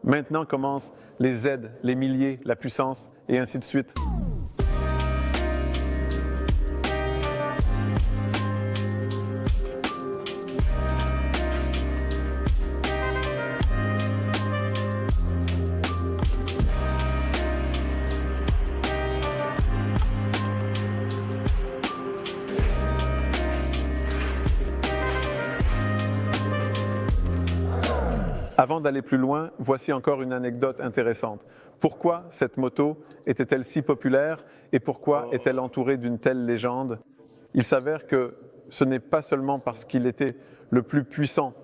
Maintenant commencent les Z, les milliers, la puissance, et ainsi de suite. Avant d'aller plus loin, voici encore une anecdote intéressante. Pourquoi cette moto était-elle si populaire et pourquoi est-elle entourée d'une telle légende? Il s'avère que ce n'est pas seulement parce qu'il était le plus puissant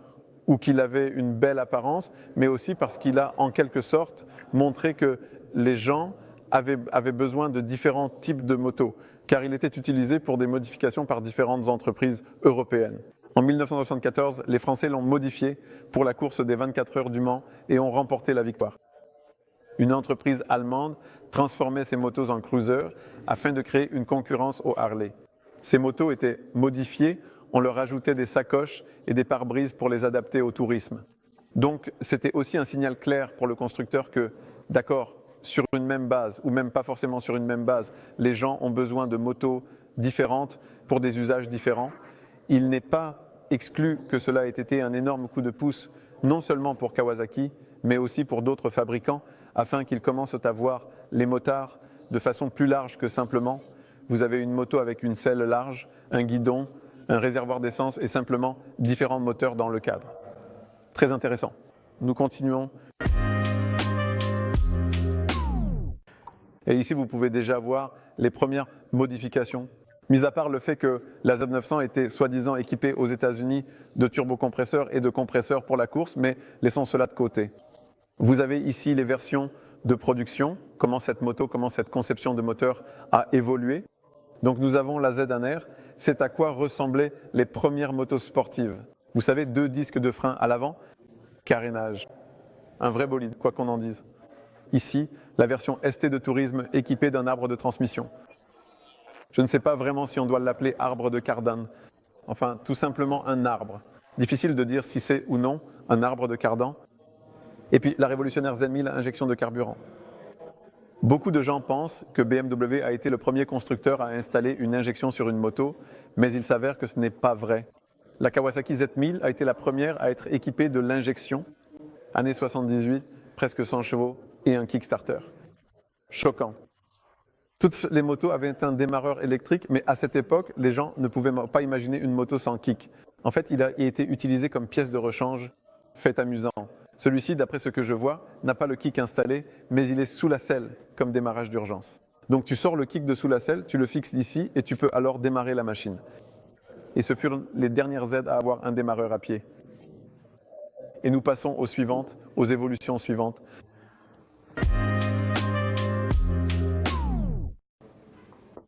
ou qu'il avait une belle apparence, mais aussi parce qu'il a en quelque sorte montré que les gens avaient besoin de différents types de motos, car il était utilisé pour des modifications par différentes entreprises européennes. En 1974, les Français l'ont modifié pour la course des 24 heures du Mans et ont remporté la victoire. Une entreprise allemande transformait ces motos en cruiser afin de créer une concurrence aux Harley. Ces motos étaient modifiées, on leur ajoutait des sacoches et des pare-brises pour les adapter au tourisme. Donc c'était aussi un signal clair pour le constructeur que, d'accord, sur une même base, ou même pas forcément sur une même base, les gens ont besoin de motos différentes pour des usages différents. Il n'est pas exclu que cela ait été un énorme coup de pouce, non seulement pour Kawasaki, mais aussi pour d'autres fabricants, afin qu'ils commencent à voir les motards de façon plus large que simplement vous avez une moto avec une selle large, un guidon, un réservoir d'essence et simplement différents moteurs dans le cadre. Très intéressant. Nous continuons. Et ici, vous pouvez déjà voir les premières modifications. Mis à part le fait que la Z900 était soi-disant équipée aux États-Unis de turbocompresseurs et de compresseurs pour la course, mais laissons cela de côté. Vous avez ici les versions de production, comment cette conception de moteur a évolué. Donc nous avons la Z1R, c'est à quoi ressemblaient les premières motos sportives. Vous savez, 2 disques de frein à l'avant, carénage, un vrai bolide, quoi qu'on en dise. Ici, la version ST de tourisme équipée d'un arbre de transmission. Je ne sais pas vraiment si on doit l'appeler arbre de cardan. Enfin, tout simplement un arbre. Difficile de dire si c'est ou non un arbre de cardan. Et puis la révolutionnaire Z1000 injection de carburant. Beaucoup de gens pensent que BMW a été le premier constructeur à installer une injection sur une moto, mais il s'avère que ce n'est pas vrai. La Kawasaki Z1000 a été la première à être équipée de l'injection, année 78, presque 100 chevaux et un Kickstarter. Choquant. Toutes les motos avaient un démarreur électrique, mais à cette époque, les gens ne pouvaient pas imaginer une moto sans kick. En fait, il a été utilisé comme pièce de rechange, fait amusant. Celui-ci, d'après ce que je vois, n'a pas le kick installé, mais il est sous la selle, comme démarrage d'urgence. Donc tu sors le kick de sous la selle, tu le fixes ici, et tu peux alors démarrer la machine. Et ce furent les dernières Z à avoir un démarreur à pied. Et nous passons aux suivantes, aux évolutions suivantes.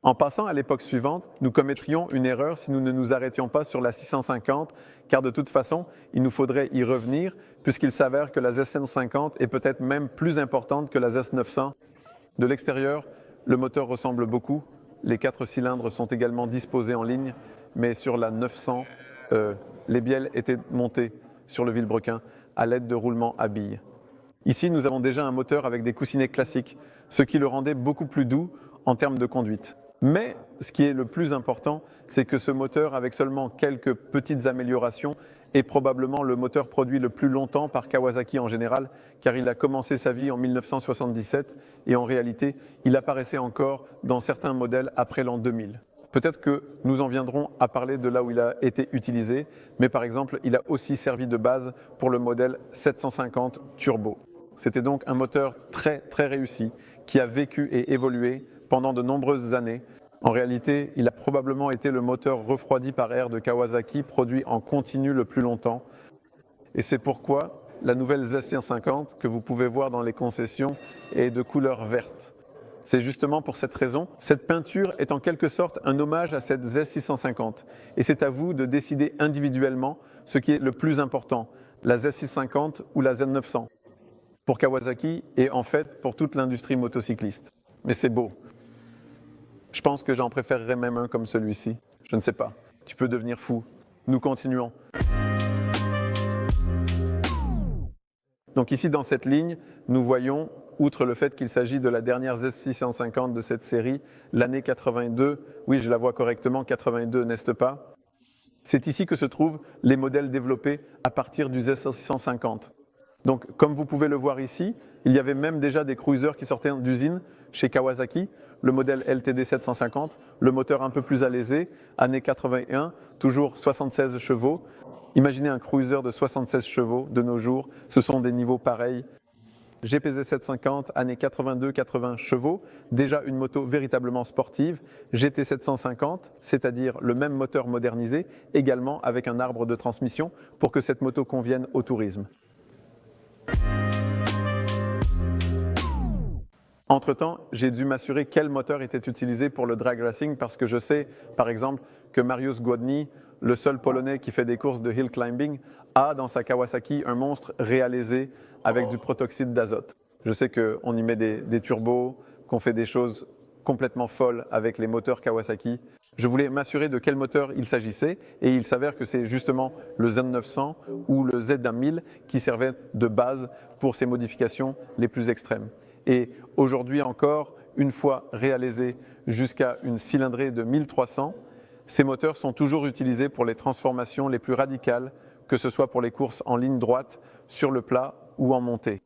En passant à l'époque suivante, nous commettrions une erreur si nous ne nous arrêtions pas sur la 650, car de toute façon, il nous faudrait y revenir, puisqu'il s'avère que la ZS50 est peut-être même plus importante que la ZS900. De l'extérieur, le moteur ressemble beaucoup. Les 4 cylindres sont également disposés en ligne, mais sur la 900, les bielles étaient montées sur le vilebrequin à l'aide de roulements à billes. Ici, nous avons déjà un moteur avec des coussinets classiques, ce qui le rendait beaucoup plus doux en termes de conduite. Mais ce qui est le plus important, c'est que ce moteur, avec seulement quelques petites améliorations, est probablement le moteur produit le plus longtemps par Kawasaki en général, car il a commencé sa vie en 1977 et en réalité, il apparaissait encore dans certains modèles après l'an 2000. Peut-être que nous en viendrons à parler de là où il a été utilisé, mais par exemple, il a aussi servi de base pour le modèle 750 Turbo. C'était donc un moteur très réussi, qui a vécu et évolué pendant de nombreuses années. En réalité, il a probablement été le moteur refroidi par air de Kawasaki, produit en continu le plus longtemps. Et c'est pourquoi la nouvelle Z150 que vous pouvez voir dans les concessions est de couleur verte. C'est justement pour cette raison. Cette peinture est en quelque sorte un hommage à cette Z650. Et c'est à vous de décider individuellement ce qui est le plus important, la Z650 ou la Z900. Pour Kawasaki et en fait pour toute l'industrie motocycliste. Mais c'est beau. Je pense que j'en préférerais même un comme celui-ci. Je ne sais pas. Tu peux devenir fou. Nous continuons. Donc ici, dans cette ligne, nous voyons, outre le fait qu'il s'agit de la dernière Z650 de cette série, l'année 82, oui, je la vois correctement, 82, n'est-ce pas? C'est ici que se trouvent les modèles développés à partir du Z650. Donc, comme vous pouvez le voir ici, il y avait même déjà des cruisers qui sortaient d'usine chez Kawasaki, le modèle LTD 750, le moteur un peu plus alésé, année 81, toujours 76 chevaux. Imaginez un cruiser de 76 chevaux de nos jours, ce sont des niveaux pareils. GPZ 750, année 82-80 chevaux, déjà une moto véritablement sportive. GT 750, c'est-à-dire le même moteur modernisé, également avec un arbre de transmission pour que cette moto convienne au tourisme. Entre-temps, j'ai dû m'assurer quel moteur était utilisé pour le drag racing parce que je sais, par exemple, que Mariusz Głodny, le seul Polonais qui fait des courses de hill climbing, a dans sa Kawasaki un monstre réalisé avec du protoxyde d'azote. Je sais qu'on y met des turbos, qu'on fait des choses complètement folles avec les moteurs Kawasaki. Je voulais m'assurer de quel moteur il s'agissait et il s'avère que c'est justement le Z900 ou le Z1000 qui servaient de base pour ces modifications les plus extrêmes. Et aujourd'hui encore, une fois réalisés jusqu'à une cylindrée de 1300, ces moteurs sont toujours utilisés pour les transformations les plus radicales, que ce soit pour les courses en ligne droite, sur le plat ou en montée.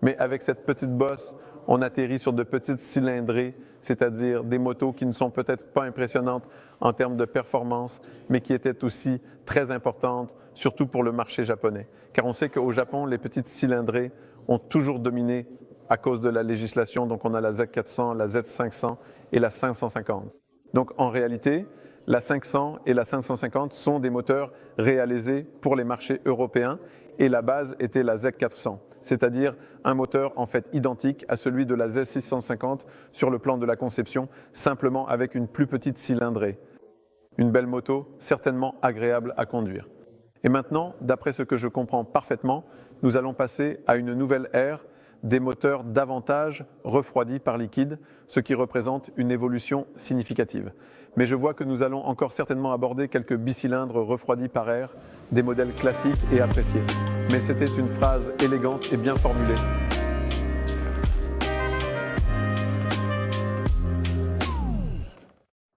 Mais avec cette petite bosse, on atterrit sur de petites cylindrées, c'est-à-dire des motos qui ne sont peut-être pas impressionnantes en termes de performance, mais qui étaient aussi très importantes, surtout pour le marché japonais. Car on sait qu'au Japon, les petites cylindrées ont toujours dominé à cause de la législation. Donc on a la Z400, la Z500 et la 550. Donc en réalité, la 500 et la 550 sont des moteurs réalisés pour les marchés européens et la base était la Z400, c'est-à-dire un moteur en fait identique à celui de la Z650 sur le plan de la conception, simplement avec une plus petite cylindrée. Une belle moto, certainement agréable à conduire. Et maintenant, d'après ce que je comprends parfaitement, nous allons passer à une nouvelle ère des moteurs davantage refroidis par liquide, ce qui représente une évolution significative. Mais je vois que nous allons encore certainement aborder quelques bicylindres refroidis par air, des modèles classiques et appréciés. Mais c'était une phrase élégante et bien formulée.